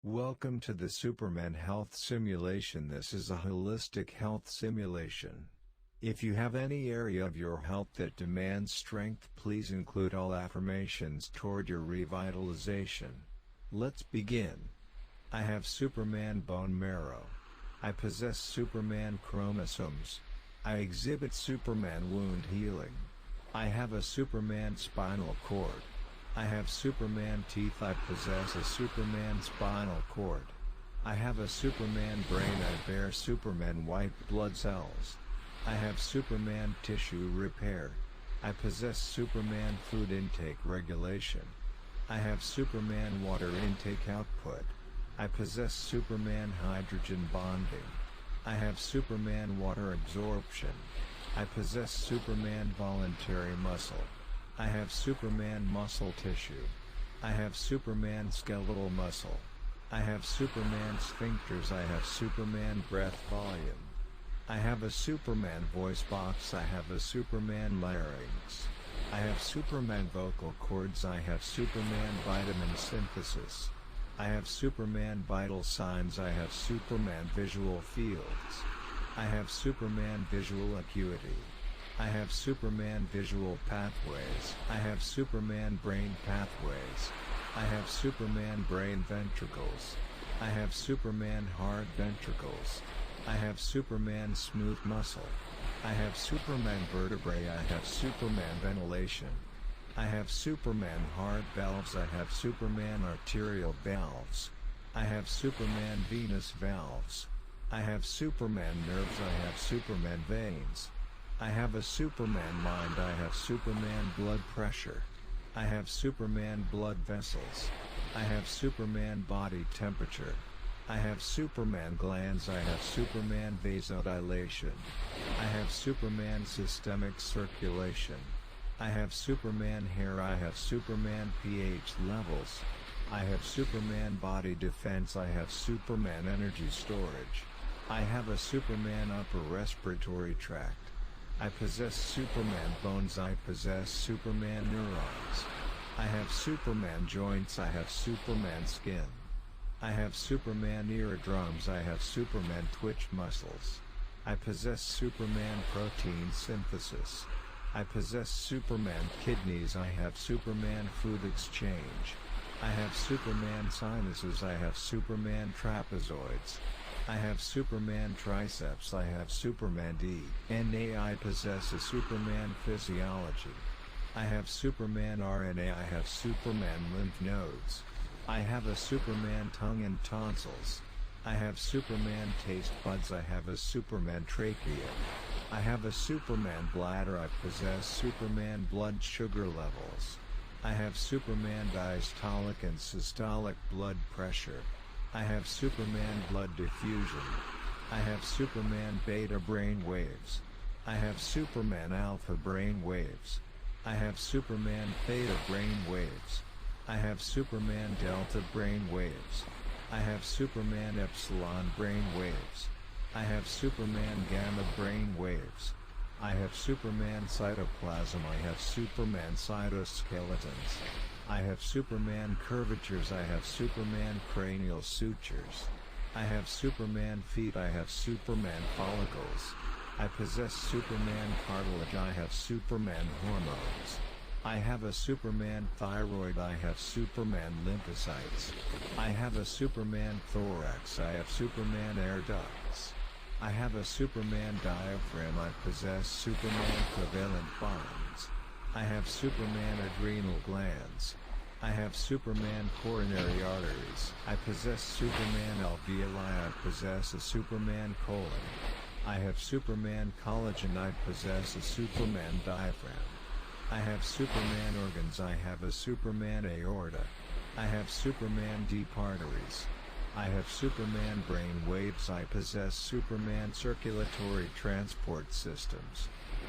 Welcome to the Superman Health Simulation. This is a holistic health simulation. If you have any area of your health that demands strength, please include all affirmations toward your revitalization. Let's begin. I have Superman bone marrow. I possess Superman chromosomes. I exhibit Superman wound healing. I have a Superman spinal cord. I have Superman teeth. I possess a Superman spinal cord. I have a Superman brain. I bear Superman white blood cells. I have Superman tissue repair. I possess Superman food intake regulation. I have Superman water intake output. I possess Superman hydrogen bonding. I have Superman water absorption. I possess Superman voluntary muscle. I have Superman muscle tissue. I have Superman skeletal muscle. I have Superman sphincters. I have Superman breath volume. I have a Superman voice box. I have a Superman larynx. I have Superman vocal cords. I have Superman vitamin synthesis. I have Superman vital signs. I have Superman visual fields. I have Superman visual acuity. I have Superman visual pathways. I have Superman brain pathways. I have Superman brain ventricles. I have Superman heart ventricles. I have Superman smooth muscle. I have Superman vertebrae. I have Superman ventilation. I have Superman heart valves. I have Superman arterial valves. I have Superman venous valves. I have Superman nerves. I have Superman veins. I have a Superman mind. I have Superman blood pressure. I have Superman blood vessels. I have Superman body temperature. I have Superman glands. I have Superman vasodilation. I have Superman systemic circulation. I have Superman hair. I have Superman pH levels. I have Superman body defense. I have Superman energy storage. I have a Superman upper respiratory tract. I possess Superman bones. I possess Superman neurons. I have Superman joints. I have Superman skin. I have Superman eardrums. I have Superman twitch muscles. I possess Superman protein synthesis. I possess Superman kidneys. I have Superman food exchange. I have Superman sinuses. I have Superman trapezoids. I have Superman triceps. I have Superman DNA. I possess a Superman physiology. I have Superman RNA. I have Superman lymph nodes. I have a Superman tongue and tonsils. I have Superman taste buds. I have a Superman trachea. I have a Superman bladder. I possess Superman blood sugar levels. I have Superman diastolic and systolic blood pressure. I have Superman blood diffusion. I have Superman beta brain waves. I have Superman alpha brain waves. I have Superman theta brain waves. I have Superman delta brain waves. I have Superman epsilon brain waves. I have Superman gamma brain waves. I have Superman cytoplasm. I have Superman cytoskeletons. I have Superman curvatures. I have Superman cranial sutures. I have Superman feet. I have Superman follicles. I possess Superman cartilage. I have Superman hormones. I have a Superman thyroid. I have Superman lymphocytes. I have a Superman thorax. I have Superman air ducts. I have a Superman diaphragm. I possess Superman covalent bonds. I have Superman adrenal glands. I have Superman coronary arteries. I possess Superman alveoli. I possess a Superman colon. I have Superman collagen. I possess a Superman diaphragm. I have Superman organs. I have a Superman aorta. I have Superman deep arteries. I have Superman brain waves. I possess Superman circulatory transport systems.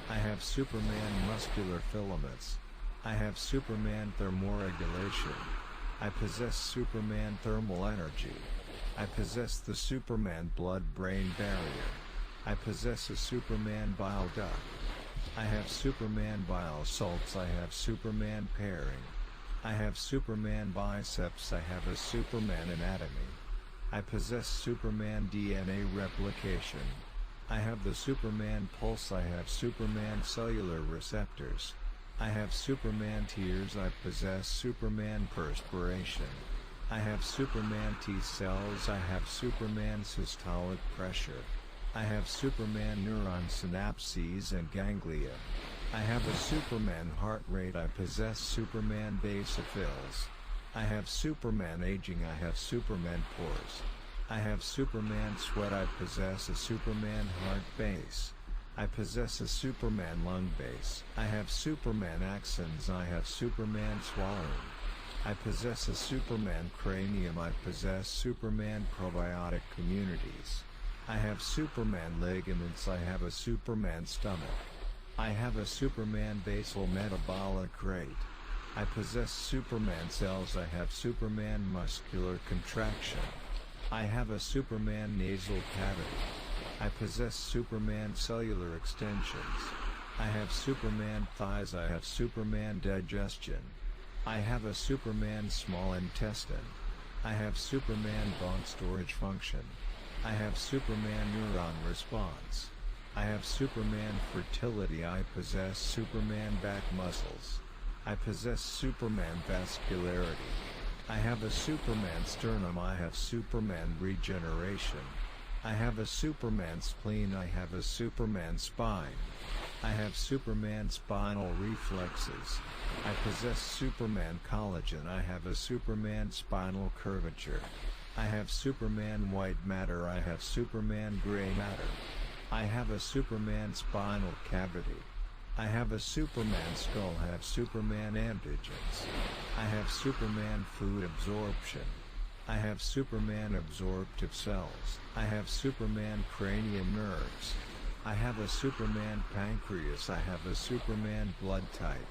I have Superman muscular filaments. I have Superman thermoregulation. I possess Superman thermal energy. I possess the Superman blood-brain barrier. I possess a Superman bile duct. I have Superman bile salts. I have Superman pairing. I have Superman biceps. I have a Superman anatomy. I possess Superman DNA replication. I have the Superman pulse. I have Superman cellular receptors. I have Superman tears. I possess Superman perspiration. I have Superman T cells. I have Superman systolic pressure. I have Superman neuron synapses and ganglia. I have a Superman heart rate. I possess Superman basophils. I have Superman aging. I have Superman pores. I have Superman sweat. I possess a Superman heart base. I possess a Superman lung base. I have Superman axons. I have Superman swallowing. I possess a Superman cranium. I possess Superman probiotic communities. I have Superman ligaments. I have a Superman stomach. I have a Superman basal metabolic rate. I possess Superman cells. I have Superman muscular contraction. I have a Superman nasal cavity. I possess Superman cellular extensions. I have Superman thighs. I have Superman digestion. I have a Superman small intestine. I have Superman bone storage function. I have Superman neuron response. I have Superman fertility. I possess Superman back muscles. I possess Superman vascularity. I have a Superman sternum. I have Superman regeneration. I have a Superman spleen. I have a Superman spine. I have Superman spinal reflexes. I possess Superman collagen. I have a Superman spinal curvature. I have Superman white matter. I have Superman gray matter. I have a Superman spinal cavity. I have a Superman skull. I have Superman antigens. I have Superman food absorption. I have Superman absorptive cells. I have Superman cranium nerves. I have a Superman pancreas. I have a Superman blood type.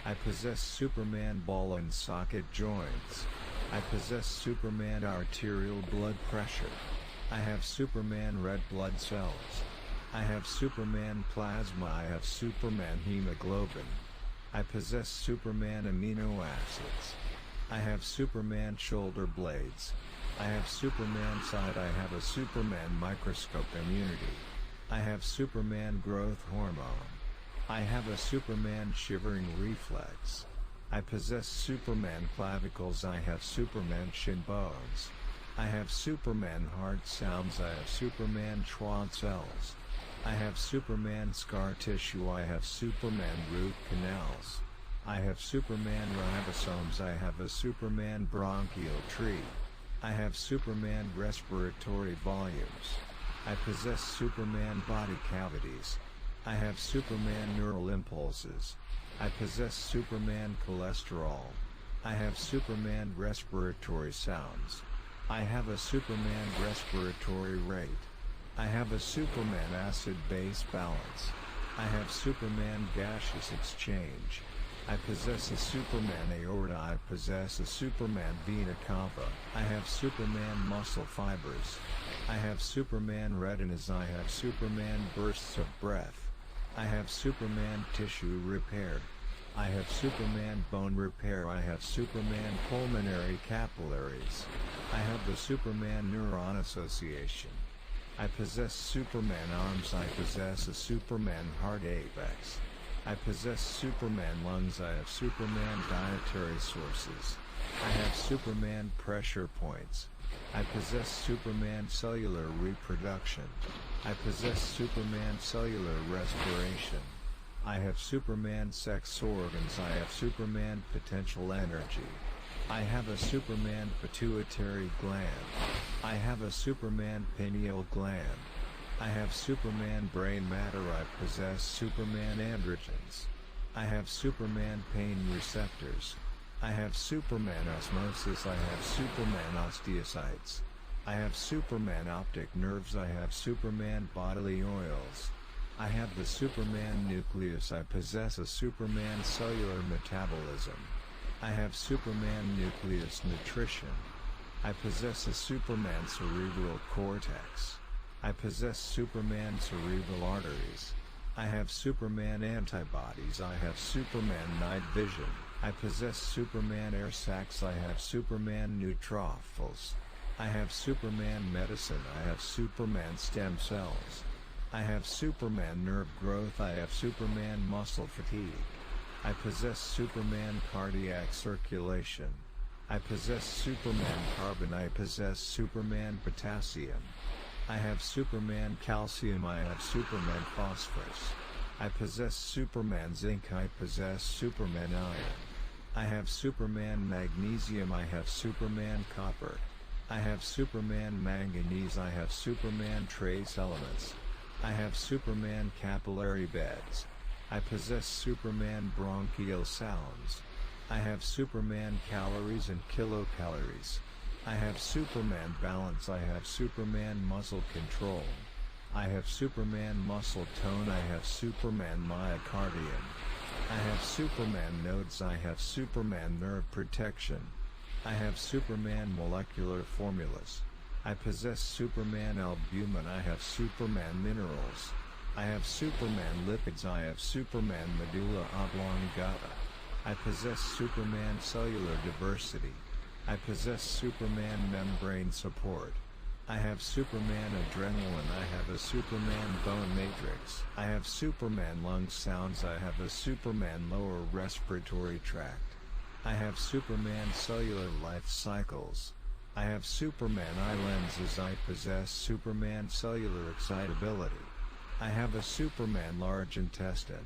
I possess Superman ball and socket joints. I possess Superman arterial blood pressure. I have Superman red blood cells. I have Superman plasma. I have Superman hemoglobin. I possess Superman amino acids. I have Superman shoulder blades. I have Superman side. I have a Superman microscope immunity. I have Superman growth hormone. I have a Superman shivering reflex. I possess Superman clavicles. I have Superman shin bones. I have Superman heart sounds. I have Superman Schwann cells. I have Superman scar tissue. I have Superman root canals. I have Superman ribosomes. I have a Superman bronchial tree. I have Superman respiratory volumes. I possess Superman body cavities. I have Superman neural impulses. I possess Superman cholesterol. I have Superman respiratory sounds. I have a Superman respiratory rate. I have a Superman acid-base balance. I have Superman gaseous exchange. I possess a Superman aorta. I possess a Superman vena cava. I have Superman muscle fibers. I have Superman retinas. I have Superman bursts of breath. I have Superman tissue repair. I have Superman bone repair. I have Superman pulmonary capillaries. I have the Superman neuron association. I possess Superman arms. I possess a Superman heart apex. I possess Superman lungs. I have Superman dietary sources. I have Superman pressure points. I possess Superman cellular reproduction. I possess Superman cellular respiration. I have Superman sex organs. I have Superman potential energy. I have a Superman pituitary gland. I have a Superman pineal gland. I have Superman brain matter. I possess Superman androgens. I have Superman pain receptors. I have Superman osmosis. I have Superman osteocytes. I have Superman optic nerves. I have Superman bodily oils. I have the Superman nucleus. I possess a Superman cellular metabolism. I have Superman nucleus nutrition. I possess a Superman cerebral cortex. I possess Superman cerebral arteries. I have Superman antibodies. I have Superman night vision. I possess Superman air sacs. I have Superman neutrophils. I have Superman medicine. I have Superman stem cells. I have Superman nerve growth. I have Superman muscle fatigue. I possess Superman cardiac circulation. I possess Superman carbon. I possess Superman potassium. I have Superman calcium. I have Superman phosphorus. I possess Superman zinc. I possess Superman iron. I have Superman magnesium. I have Superman copper. I have Superman manganese. I have Superman trace elements. I have Superman capillary beds. I possess Superman bronchial sounds. I have Superman calories and kilocalories. I have Superman balance. I have Superman muscle control. I have Superman muscle tone. I have Superman myocardium. I have Superman nodes. I have Superman nerve protection. I have Superman molecular formulas. I possess Superman albumin. I have Superman minerals. I have Superman lipids. I have Superman medulla oblongata. I possess Superman cellular diversity. I possess Superman membrane support. I have Superman adrenaline. I have a Superman bone matrix. I have Superman lung sounds. I have a Superman lower respiratory tract. I have Superman cellular life cycles. I have Superman eye lenses. I possess Superman cellular excitability. I have a Superman large intestine.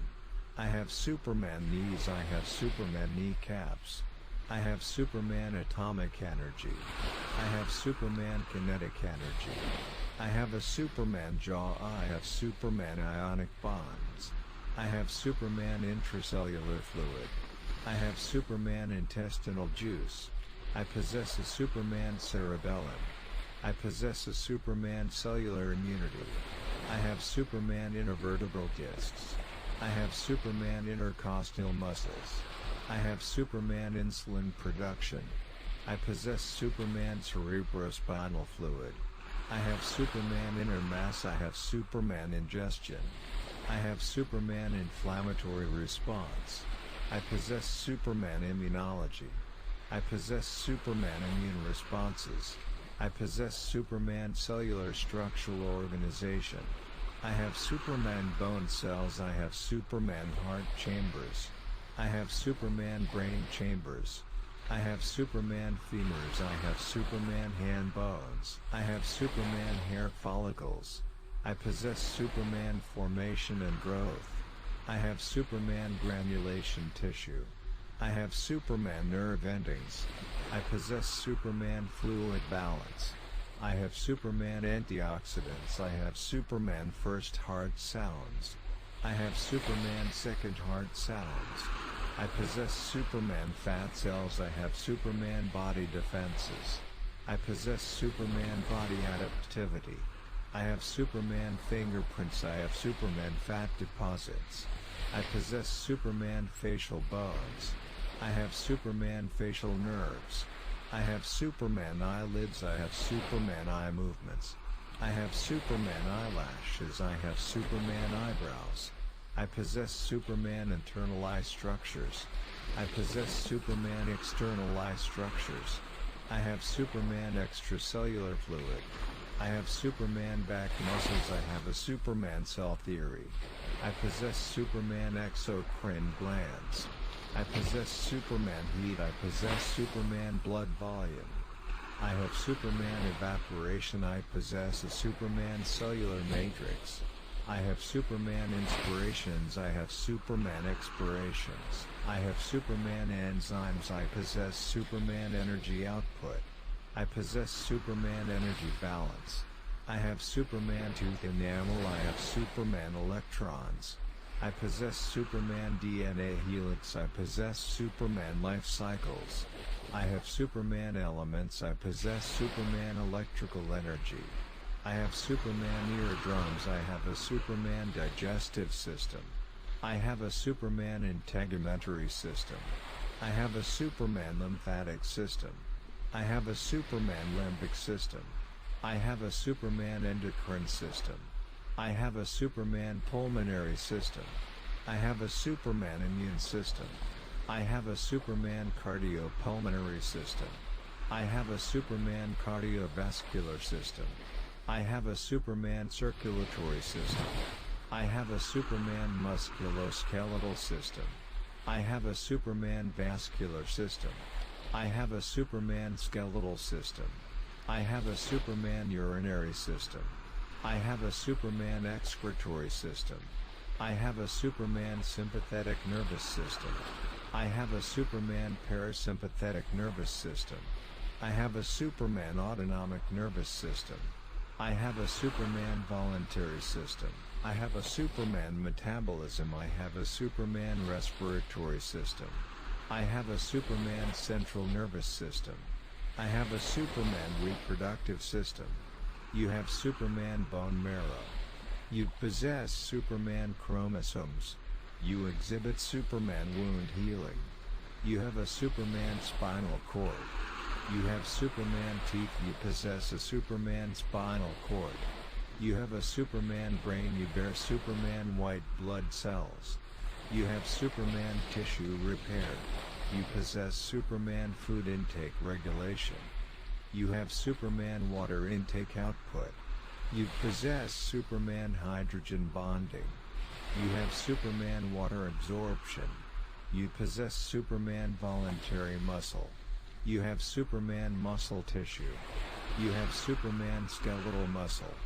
I have Superman knees. I have Superman kneecaps. I have Superman atomic energy. I have Superman kinetic energy. I have a Superman jaw. I have Superman ionic bonds. I have Superman intracellular fluid. I have Superman intestinal juice. I possess a Superman cerebellum. I possess a Superman cellular immunity. I have Superman intervertebral discs. I have Superman intercostal muscles. I have Superman insulin production. I possess Superman cerebrospinal fluid. I have Superman inner mass. I have Superman ingestion. I have Superman inflammatory response. I possess Superman immunology. I possess Superman immune responses. I possess Superman cellular structural organization. I have Superman bone cells. I have Superman heart chambers. I have Superman brain chambers. I have Superman femurs. I have Superman hand bones. I have Superman hair follicles. I possess Superman formation and growth. I have Superman granulation tissue. I have Superman nerve endings. I possess Superman fluid balance. I have Superman antioxidants. I have Superman first heart sounds. I have Superman second heart sounds. I possess Superman fat cells. I have Superman body defenses. I possess Superman body adaptivity. I have Superman fingerprints. I have Superman fat deposits. I possess Superman facial bones. I have Superman facial nerves. I have Superman eyelids. I have Superman eye movements. I have Superman eyelashes. I have Superman eyebrows. I possess Superman internal eye structures. I possess Superman external eye structures. I have Superman extracellular fluid. I have Superman back muscles. I have a Superman cell theory. I possess Superman exocrine glands. I possess Superman heat. I possess Superman blood volume. I have Superman evaporation. I possess a Superman cellular matrix. I have Superman inspirations. I have Superman expirations. I have Superman enzymes. I possess Superman energy output. I possess Superman energy balance. I have Superman tooth enamel. I have Superman electrons. I possess Superman DNA helix. I possess Superman life cycles. I have Superman elements. I possess Superman electrical energy. I have Superman eardrums. I have a Superman digestive system. I have a Superman integumentary system. I have a Superman lymphatic system. I have a Superman limbic system. I have a Superman endocrine system. I have a Superman pulmonary system. I have a Superman immune system. I have a Superman cardiopulmonary system. I have a Superman cardiovascular system. I have a Superman circulatory system. I have a Superman musculoskeletal system. I have a Superman vascular system. I have a Superman skeletal system. I have a Superman urinary system. I have a Superman excretory system. I have a Superman sympathetic nervous system. I have a Superman parasympathetic nervous system. I have a Superman autonomic nervous system. I have a Superman voluntary system. I have a Superman metabolism. I have a Superman respiratory system. I have a Superman central nervous system. I have a Superman reproductive system. You have Superman bone marrow. You possess Superman chromosomes. You exhibit Superman wound healing. You have a Superman spinal cord. You have Superman teeth. You possess a Superman spinal cord. You have a Superman brain. You bear Superman white blood cells. You have Superman tissue repair. You possess Superman food intake regulation. You have Superman water intake output. You possess Superman hydrogen bonding. You have Superman water absorption. You possess Superman voluntary muscle. You have Superman muscle tissue. You have Superman skeletal muscle.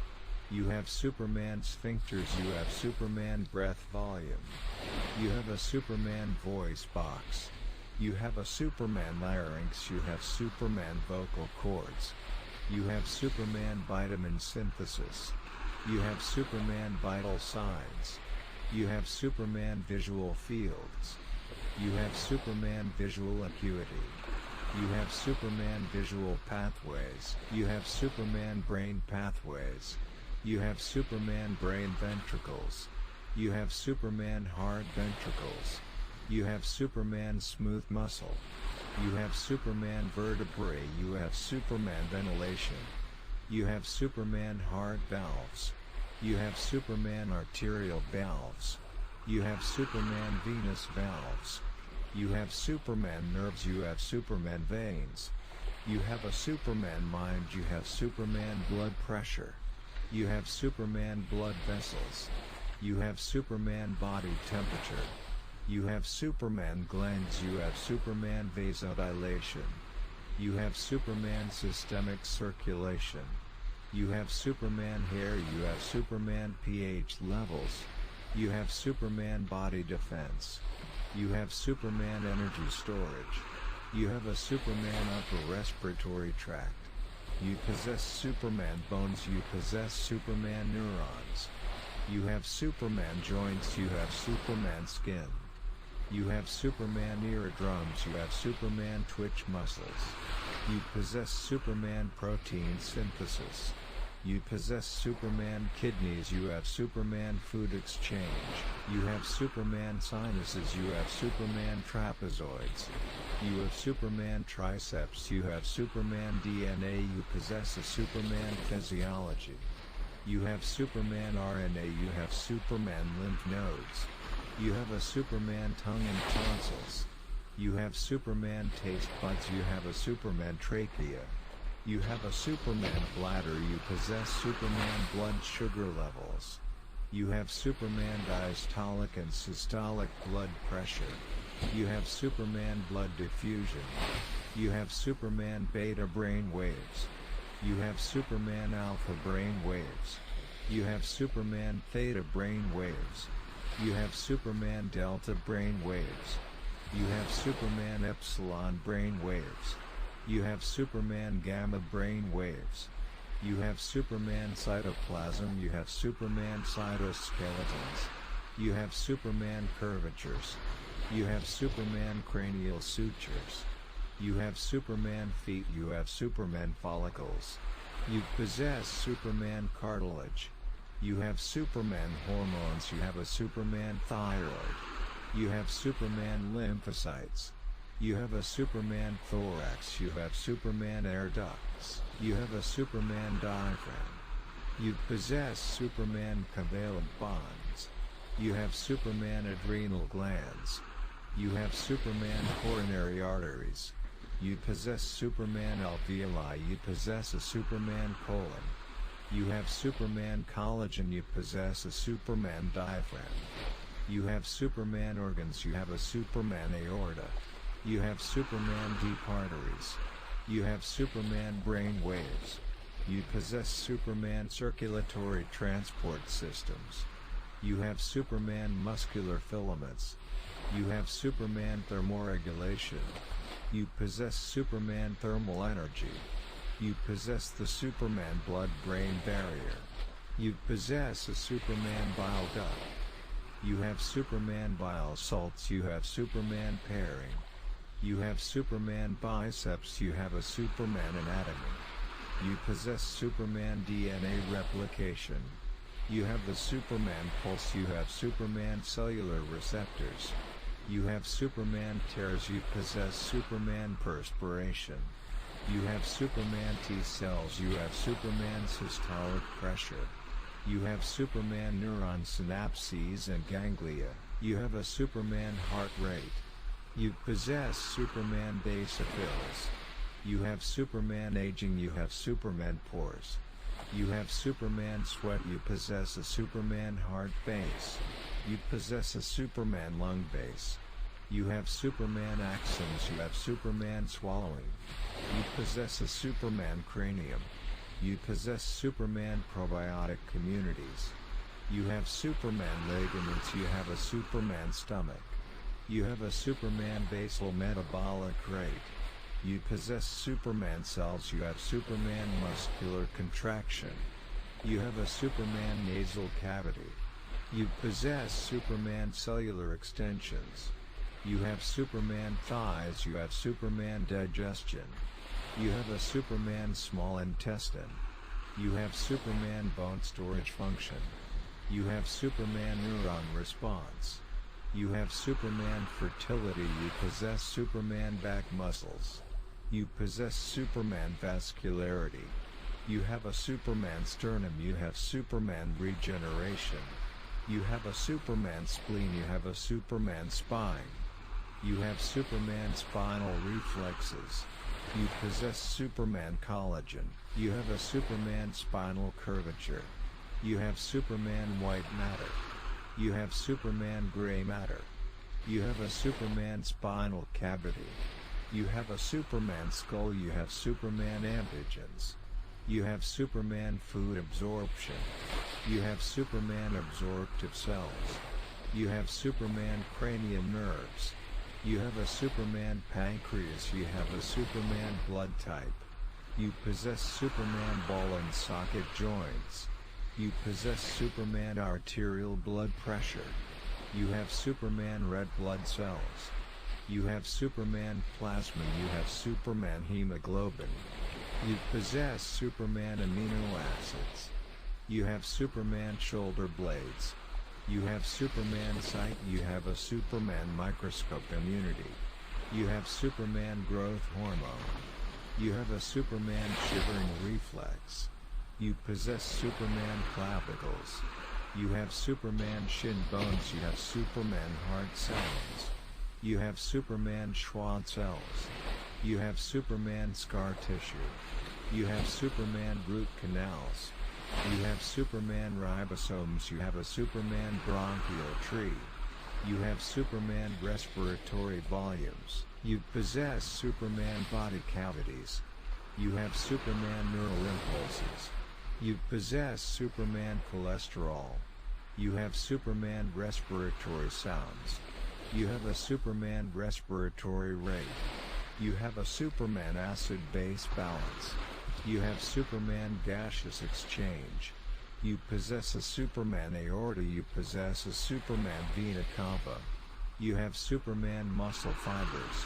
You have Superman sphincters. You have Superman breath volume. You have a Superman voice box. You have a Superman larynx. You have Superman vocal cords. You have Superman vitamin synthesis. You have Superman vital signs. You have Superman visual fields. You have Superman visual acuity. You have Superman visual pathways. You have Superman brain pathways. You have Superman brain ventricles. You have Superman heart ventricles. You have Superman smooth muscle. You have Superman vertebrae. You have Superman ventilation. You have Superman heart valves. You have Superman arterial valves. You have Superman venous valves. You have Superman nerves. You have Superman veins. You have a Superman mind. You have Superman blood pressure. You have Superman blood vessels. You have Superman body temperature. You have Superman glands. You have Superman vasodilation. You have Superman systemic circulation. You have Superman hair. You have Superman pH levels. You have Superman body defense. You have Superman energy storage. You have a Superman upper respiratory tract. You possess Superman bones. You possess Superman neurons. You have Superman joints. You have Superman skin. You have Superman eardrums. You have Superman twitch muscles. You possess Superman protein synthesis. You possess Superman kidneys. You have Superman food exchange. You have Superman sinuses. You have Superman trapezoids. You have Superman triceps. You have Superman DNA. You possess a Superman physiology. You have Superman RNA. You have Superman lymph nodes. You have a Superman tongue and tonsils. You have Superman taste buds. You have a Superman trachea. You have a Superman bladder. You possess Superman blood sugar levels. You have Superman diastolic and systolic blood pressure. You have Superman blood diffusion. You have Superman beta brain waves. You have Superman alpha brain waves. You have Superman theta brain waves. You have Superman delta brain waves. You have Superman epsilon brain waves. You have Superman gamma brain waves. You have Superman cytoplasm. You have Superman cytoskeletons. You have Superman curvatures. You have Superman cranial sutures. You have Superman feet. You have Superman follicles. You possess Superman cartilage. You have Superman hormones. You have a Superman thyroid. You have Superman lymphocytes. You have a Superman thorax. You have Superman air ducts. You have a Superman diaphragm. You possess Superman covalent bonds. You have Superman adrenal glands. You have Superman coronary arteries. You possess Superman alveoli. You possess a Superman colon. You have Superman collagen. You possess a Superman diaphragm. You have Superman organs. You have a Superman aorta. You have Superman deep arteries. You have Superman brain waves. You possess Superman circulatory transport systems. You have Superman muscular filaments. You have Superman thermoregulation. You possess Superman thermal energy. You possess the Superman blood-brain barrier. You possess a Superman bile duct. You have Superman bile salts. You have Superman pairing. You have Superman biceps. You have a Superman anatomy. You possess Superman DNA replication. You have the Superman pulse. You have Superman cellular receptors. You have Superman tears. You possess Superman perspiration. You have Superman T cells. You have Superman systolic pressure. You have Superman neuron synapses and ganglia. You have a Superman heart rate. You possess Superman basophils. You have Superman aging. You have Superman pores. You have Superman sweat. You possess a Superman heart base. You possess a Superman lung base. You have Superman axons. You have Superman swallowing. You possess a Superman cranium. You possess Superman probiotic communities. You have Superman ligaments. You have a Superman stomach. You have a Superman basal metabolic rate. You possess Superman cells. You have Superman muscular contraction. You have a Superman nasal cavity. You possess Superman cellular extensions. You have Superman thighs. You have Superman digestion. You have a Superman small intestine. You have Superman bone storage function. You have Superman neuron response. You have Superman fertility. You possess Superman back muscles. You possess Superman vascularity. You have a Superman sternum. You have Superman regeneration. You have a Superman spleen. You have a Superman spine. You have Superman spinal reflexes. You possess Superman collagen. You have a Superman spinal curvature. You have Superman white matter. You have Superman gray matter. You have a Superman spinal cavity. You have a Superman skull. You have Superman antigens. You have Superman food absorption. You have Superman absorptive cells. You have Superman cranial nerves. You have a Superman pancreas. You have a Superman blood type. You possess Superman ball and socket joints. You possess Superman arterial blood pressure. You have Superman red blood cells. You have Superman plasma. You have Superman hemoglobin. You possess Superman amino acids. You have Superman shoulder blades. You have Superman sight. You have a Superman microscope immunity. You have Superman growth hormone. You have a Superman shivering reflex. You possess Superman clavicles. You have Superman shin bones. You have Superman heart cells. You have Superman Schwann cells. You have Superman scar tissue. You have Superman root canals. You have Superman ribosomes. You have a Superman bronchial tree. You have Superman respiratory volumes. You possess Superman body cavities. You have Superman neural impulses. You possess Superman cholesterol. You have Superman respiratory sounds. You have a Superman respiratory rate. You have a Superman acid-base balance. You have Superman gaseous exchange. You possess a Superman aorta. You possess a Superman vena cava. You have Superman muscle fibers.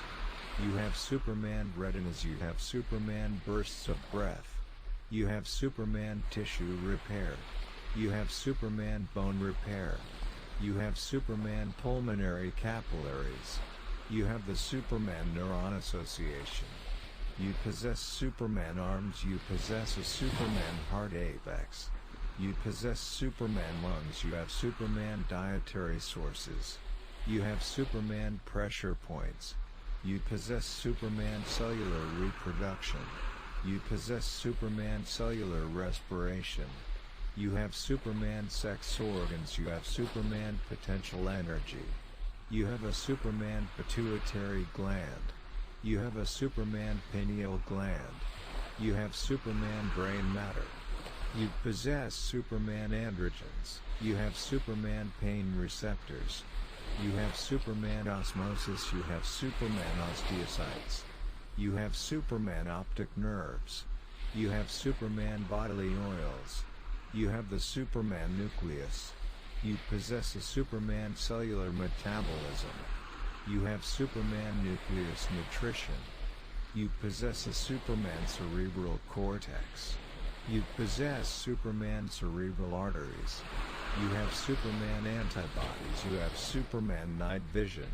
You have Superman retinas. You have Superman bursts of breath. You have Superman tissue repair. You have Superman bone repair. You have Superman pulmonary capillaries. You have the Superman neuron association. You possess Superman arms. You possess a Superman heart apex. You possess Superman lungs. You have Superman dietary sources. You have Superman pressure points. You possess Superman cellular reproduction. You possess Superman cellular respiration. You have Superman sex organs. You have Superman potential energy. You have a Superman pituitary gland. You have a Superman pineal gland. You have Superman brain matter. You possess Superman androgens. You have Superman pain receptors. You have Superman osmosis. You have Superman osteocytes. You have Superman optic nerves. You have Superman bodily oils. You have the Superman nucleus. You possess a Superman cellular metabolism. You have Superman nucleus nutrition. You possess a Superman cerebral cortex. You possess Superman cerebral arteries. You have Superman antibodies. You have Superman night vision.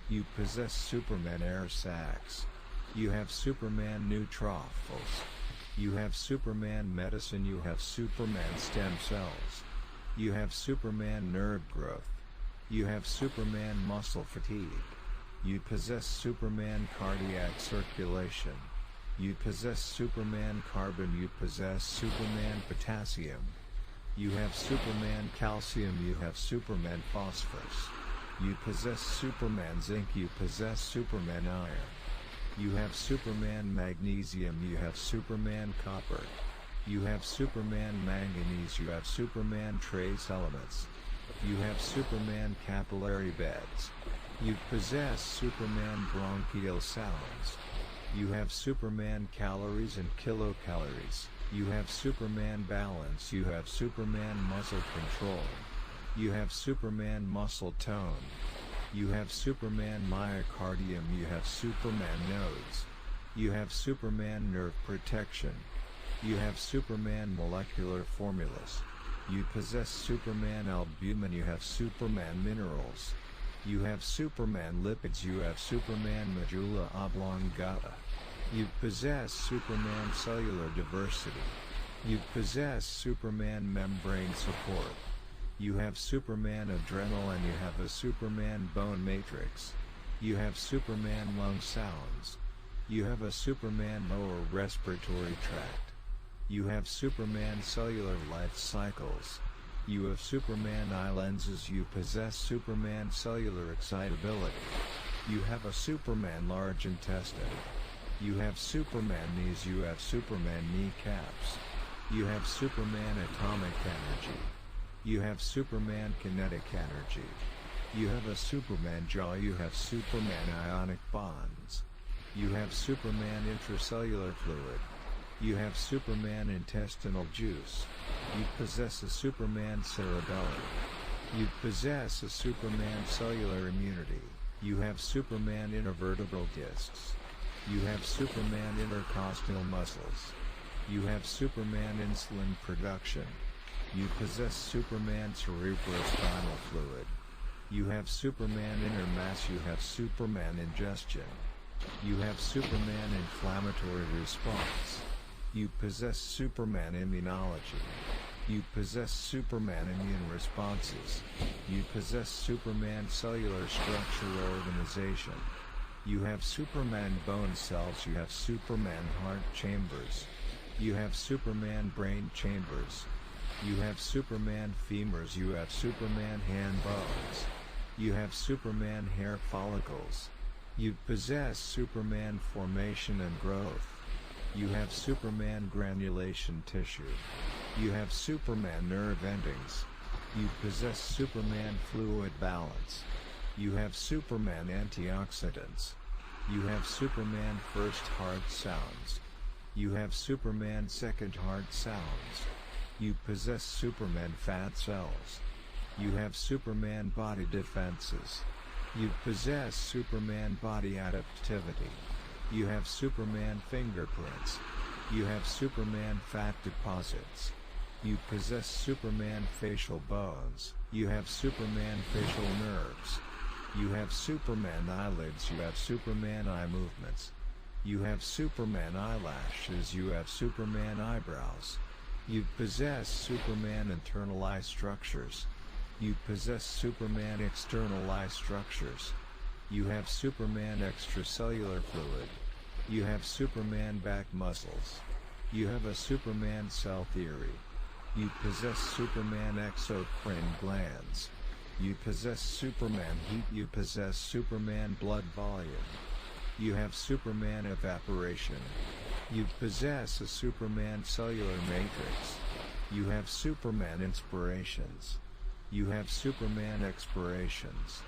You possess Superman air sacs. You have Superman neutrophils. You have Superman medicine. You have Superman stem cells. You have Superman nerve growth. You have Superman muscle fatigue. You possess Superman cardiac circulation. You possess Superman carbon. You possess Superman potassium. You have Superman calcium. You have Superman phosphorus. You possess Superman zinc. You possess Superman iron. You have Superman magnesium. You have Superman copper. You have Superman manganese. You have Superman trace elements. You have Superman capillary beds. You possess Superman bronchial sounds. You have Superman calories and kilocalories. You have Superman balance. You have Superman muscle control. You have Superman muscle tone. You have Superman myocardium. You have Superman nodes. You have Superman nerve protection. You have Superman molecular formulas. You possess Superman albumin. You have Superman minerals. You have Superman lipids. You have Superman medulla oblongata. You possess Superman cellular diversity. You possess Superman membrane support. You have Superman adrenal, and you have a Superman bone matrix. You have Superman lung sounds. You have a Superman lower respiratory tract. You have Superman cellular life cycles. You have Superman eye lenses. You possess Superman cellular excitability. You have a Superman large intestine. You have Superman knees. You have Superman kneecaps. You have Superman atomic energy. You have Superman kinetic energy. You have a Superman jaw. You have Superman ionic bonds. You have Superman intracellular fluid. You have Superman intestinal juice. You possess a Superman cerebellum. You possess a Superman cellular immunity. You have Superman intervertebral discs. You have Superman intercostal muscles. You have Superman insulin production. You possess Superman cerebrospinal fluid. You have Superman inner mass. You have Superman ingestion. You have Superman inflammatory response. You possess Superman immunology. You possess Superman immune responses. You possess Superman cellular structure organization. You have Superman bone cells. You have Superman heart chambers. You have Superman brain chambers. You have Superman femurs. You have Superman hand bones. You have Superman hair follicles. You possess Superman formation and growth. You have Superman granulation tissue. You have Superman nerve endings. You possess Superman fluid balance. You have Superman antioxidants. You have Superman first heart sounds. You have Superman second heart sounds. You possess Superman fat cells. You have Superman body defenses. You possess Superman body adaptivity. You have Superman fingerprints. You have Superman fat deposits. You possess Superman facial bones. You have Superman facial nerves. You have Superman eyelids. You have Superman eye movements. You have Superman eyelashes. You have Superman eyebrows. You possess Superman internal eye structures. You possess Superman external eye structures. You have Superman extracellular fluid. You have Superman back muscles. You have a Superman cell theory. You possess Superman exocrine glands. You possess Superman heat. You possess Superman blood volume. You have Superman evaporation. You possess a Superman cellular matrix. You have Superman inspirations. You have Superman expirations.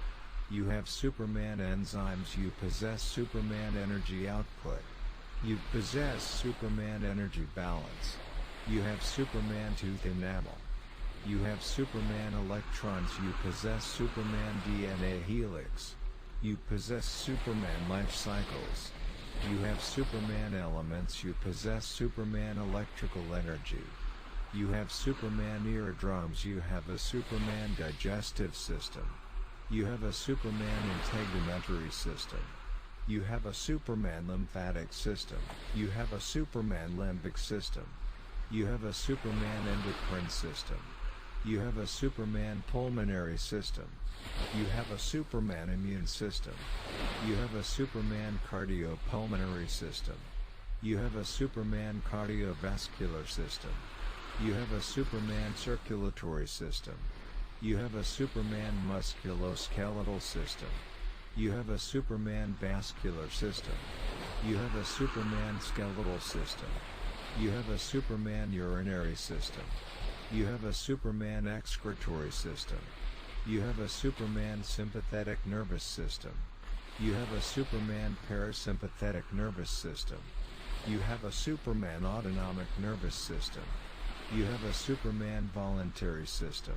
You have Superman enzymes. You possess Superman energy output. You possess Superman energy balance. You have Superman tooth enamel. You have Superman electrons. You possess Superman DNA helix. You possess Superman life cycles. You have Superman elements. You possess Superman electrical energy. You have Superman eardrums. You have a Superman digestive system. You have a Superman integumentary system. You have a Superman lymphatic system. You have a Superman limbic system. You have a Superman endocrine system. You have a Superman pulmonary system. You have a Superman immune system. You have a Superman cardiopulmonary system. You have a Superman cardiovascular system. You have a Superman circulatory system. You have a Superman musculoskeletal system. You have a Superman vascular system. You have a Superman skeletal system. You have a Superman urinary system. You have a Superman excretory system. You have a Superman sympathetic nervous system. You have a Superman parasympathetic nervous system. You have a Superman autonomic nervous system. You have a Superman voluntary system.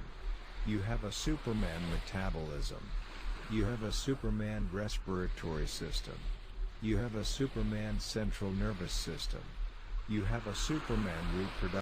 You have a Superman metabolism. You have a Superman respiratory system. You have a Superman central nervous system. You have a Superman reproductive